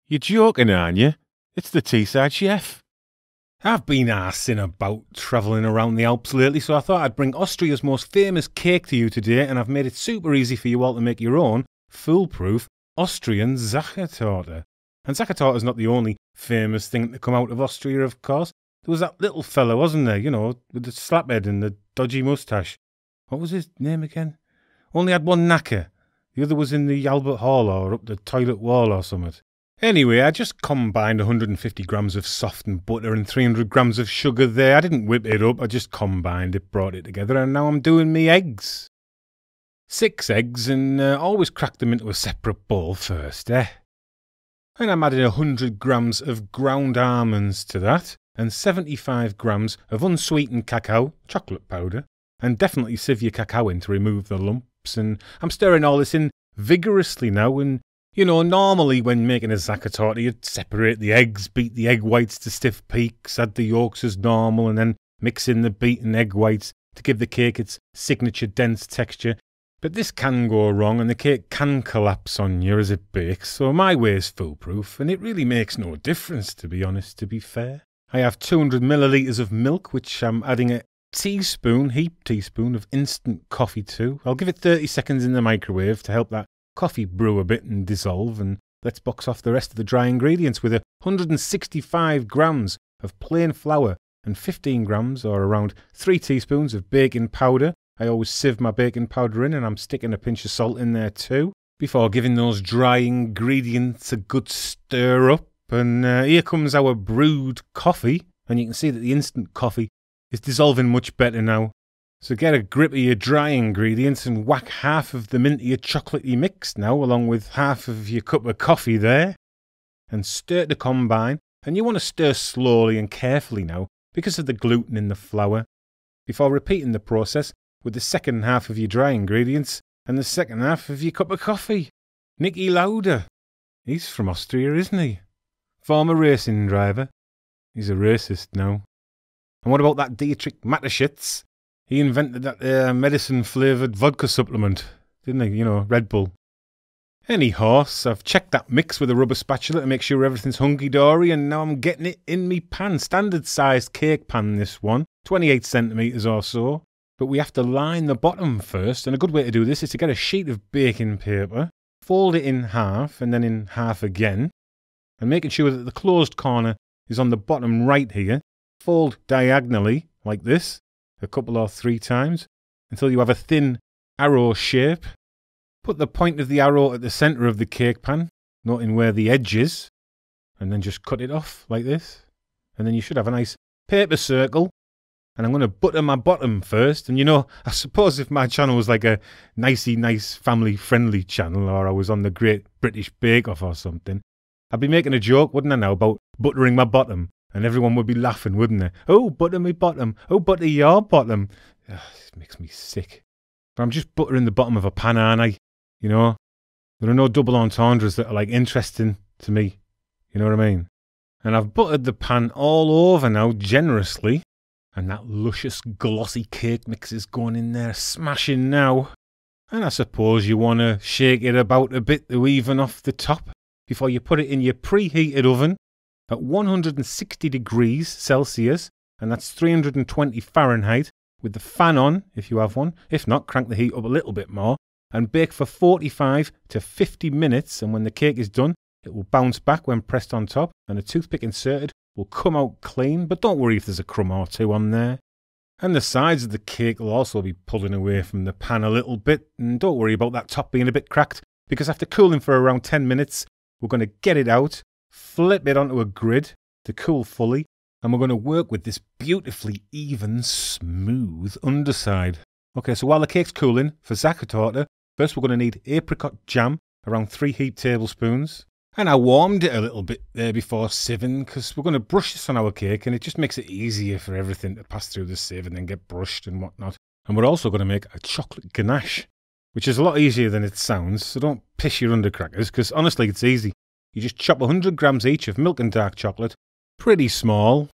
You're joking, aren't you? It's the Teesside Chef. I've been arsing about travelling around the Alps lately, so I thought I'd bring Austria's most famous cake to you today, and I've made it super easy for you all to make your own foolproof Austrian Sachertorte. And Sachertorte is not the only famous thing to come out of Austria, of course. There was that little fella, wasn't there, you know, with the slaphead and the dodgy moustache. What was his name again? Only had one knacker. The other was in the Albert Hall or up the toilet wall or something. Anyway, I just combined 150 grams of softened butter and 300 grams of sugar there. I didn't whip it up, I just combined it, brought it together, and now I'm doing me eggs. 6 eggs, and always crack them into a separate bowl first, And I'm adding 100 grams of ground almonds to that, and 75 grams of unsweetened kakao, chocolate powder, and definitely sieve your kakao in to remove the lumps, and I'm stirring all this in vigorously now, and you know, normally when making a Sachertorte, you'd separate the eggs, beat the egg whites to stiff peaks, add the yolks as normal, and then mix in the beaten egg whites to give the cake its signature dense texture. But this can go wrong, and the cake can collapse on you as it bakes, so my way is foolproof, and it really makes no difference, to be honest, to be fair. I have 200 millilitres of milk, which I'm adding a heaped teaspoon of instant coffee to. I'll give it 30 seconds in the microwave to help that coffee brew a bit and dissolve, and let's box off the rest of the dry ingredients with 165 grams of plain flour and 15 grams, or around 3 teaspoons of baking powder. I always sieve my baking powder in, and I'm sticking a pinch of salt in there too, before giving those dry ingredients a good stir up. And here comes our brewed coffee, and you can see that the instant coffee is dissolving much better now. So get a grip of your dry ingredients and whack half of them into your chocolatey mix now, along with half of your cup of coffee there. And stir to combine. And you want to stir slowly and carefully now, because of the gluten in the flour, before repeating the process with the second half of your dry ingredients and the second half of your cup of coffee. Niki Lauda. He's from Austria, isn't he? Former racing driver. He's a racist now. And what about that Dietrich Mateschitz? He invented that medicine-flavoured vodka supplement, didn't he? You know, Red Bull. Anyhow, I've checked that mix with a rubber spatula to make sure everything's hunky-dory, and now I'm getting it in me pan. Standard-sized cake pan, this one. 28 centimetres or so. But we have to line the bottom first, and a good way to do this is to get a sheet of baking paper, fold it in half, and then in half again, and making sure that the closed corner is on the bottom right here. Fold diagonally, like this, a couple or 3 times, until you have a thin arrow shape. Put the point of the arrow at the centre of the cake pan, noting where the edge is, and then just cut it off like this. And then you should have a nice paper circle. And I'm going to butter my bottom first. And you know, I suppose if my channel was like a nice family-friendly channel, or I was on the Great British Bake Off or something, I'd be making a joke, wouldn't I now, about buttering my bottom. And everyone would be laughing, wouldn't they? Oh, butter me bottom. Oh, butter your bottom. Ugh, it makes me sick. But I'm just buttering the bottom of a pan, aren't I? You know? There are no double entendres that are, like, interesting to me. You know what I mean? And I've buttered the pan all over now, generously. And that luscious, glossy cake mix is going in there, smashing now. And I suppose you want to shake it about a bit to even off the top before you put it in your preheated oven at 160 degrees Celsius, and that's 320 Fahrenheit, with the fan on, if you have one. If not, crank the heat up a little bit more, and bake for 45 to 50 minutes, and when the cake is done, it will bounce back when pressed on top, and a toothpick inserted will come out clean, but don't worry if there's a crumb or 2 on there. And the sides of the cake will also be pulling away from the pan a little bit, and don't worry about that top being a bit cracked, because after cooling for around 10 minutes, we're going to get it out, flip it onto a grid to cool fully, and we're going to work with this beautifully even, smooth underside. Okay, so while the cake's cooling, for Sachertorte, first we're going to need apricot jam, around 3 heaped tablespoons. And I warmed it a little bit there before sieving, because we're going to brush this on our cake, and it just makes it easier for everything to pass through the sieve and then get brushed and whatnot. And we're also going to make a chocolate ganache, which is a lot easier than it sounds, so don't piss your undercrackers, because honestly it's easy. You just chop 100 grams each of milk and dark chocolate, pretty small,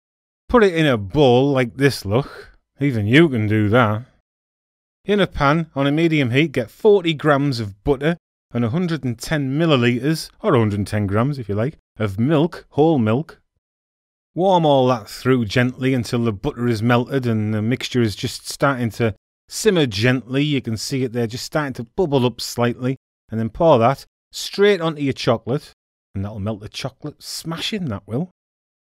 put it in a bowl like this, look. Even you can do that. In a pan on a medium heat, get 40 grams of butter, and 110 millilitres, or 110 grams if you like, of milk, whole milk. Warm all that through gently until the butter is melted and the mixture is just starting to simmer gently. You can see it there just starting to bubble up slightly. And then pour that straight onto your chocolate, and that'll melt the chocolate smashing, that will.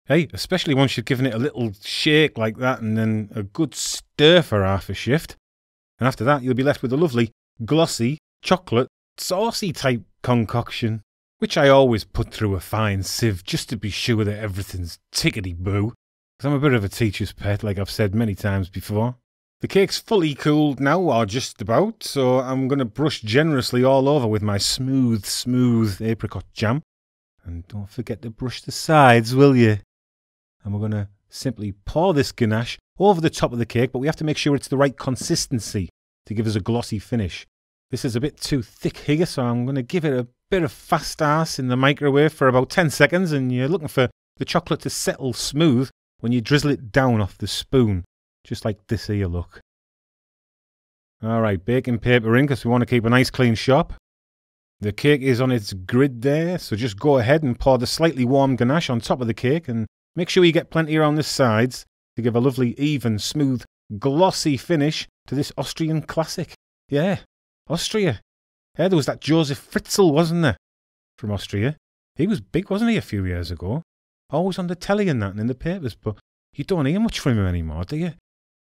Hey, especially once you've given it a little shake like that and then a good stir for half a shift. And after that, you'll be left with a lovely, glossy, chocolate, saucy type concoction, which I always put through a fine sieve just to be sure that everything's tickety-boo. Because I'm a bit of a teacher's pet, like I've said many times before. The cake's fully cooled now, or just about, so I'm going to brush generously all over with my smooth apricot jam. And don't forget to brush the sides, will you? And we're going to simply pour this ganache over the top of the cake, but we have to make sure it's the right consistency to give us a glossy finish. This is a bit too thick here, so I'm going to give it a bit of fast ice in the microwave for about 10 seconds, and you're looking for the chocolate to settle smooth when you drizzle it down off the spoon. Just like this here, look. Alright, baking paper in because we want to keep a nice clean shop. The cake is on its grid there, so just go ahead and pour the slightly warm ganache on top of the cake and make sure you get plenty around the sides to give a lovely, even, smooth, glossy finish to this Austrian classic. Yeah, Austria. Yeah, there was that Joseph Fritzl, wasn't there? From Austria. He was big, wasn't he, a few years ago? Always on the telly and that and in the papers, but you don't hear much from him anymore, do you?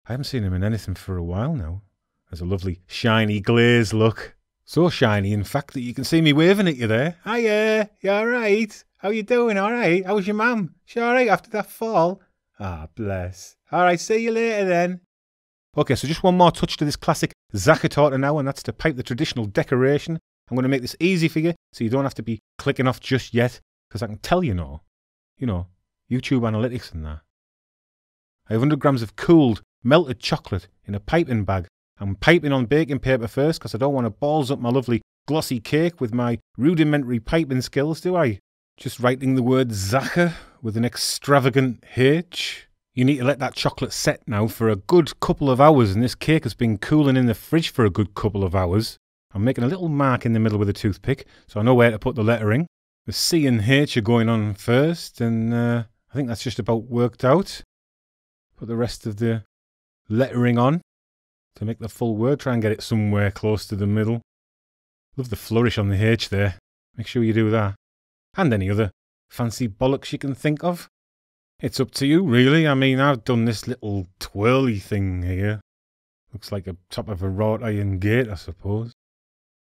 I haven't seen him in anything for a while now. There's a lovely, shiny glaze look. So shiny, in fact, that you can see me waving at you there. Hiya, you alright? How you doing, alright? How's your mum? She alright after that fall? Ah, bless. Alright, see you later then. Okay, so just one more touch to this classic Sachertorte now, and that's to pipe the traditional decoration. I'm going to make this easy for you, so you don't have to be clicking off just yet, because I can tell you know, YouTube analytics and that. I have 100 grams of cooled, melted chocolate in a piping bag. I'm piping on baking paper first because I don't want to balls up my lovely glossy cake with my rudimentary piping skills, do I? Just writing the word Sacher with an extravagant H. You need to let that chocolate set now for a good couple of hours, and this cake has been cooling in the fridge for a good couple of hours. I'm making a little mark in the middle with a toothpick so I know where to put the lettering. The C and H are going on first, and I think that's just about worked out. Put the rest of the lettering on to make the full word. Try and get it somewhere close to the middle. Love the flourish on the H there. Make sure you do that. And any other fancy bollocks you can think of. It's up to you, really. I mean, I've done this little twirly thing here. Looks like the top of a wrought iron gate, I suppose.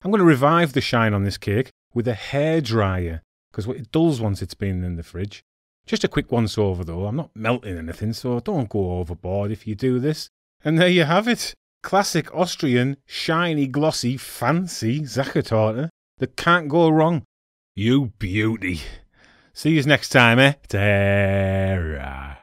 I'm going to revive the shine on this cake with a hairdryer, because it dulls once it's been in the fridge. Just a quick once over though. I'm not melting anything, so don't go overboard if you do this. And there you have it. Classic Austrian, shiny, glossy, fancy Sachertorte that can't go wrong. You beauty. See you next time, eh? Ta-ra.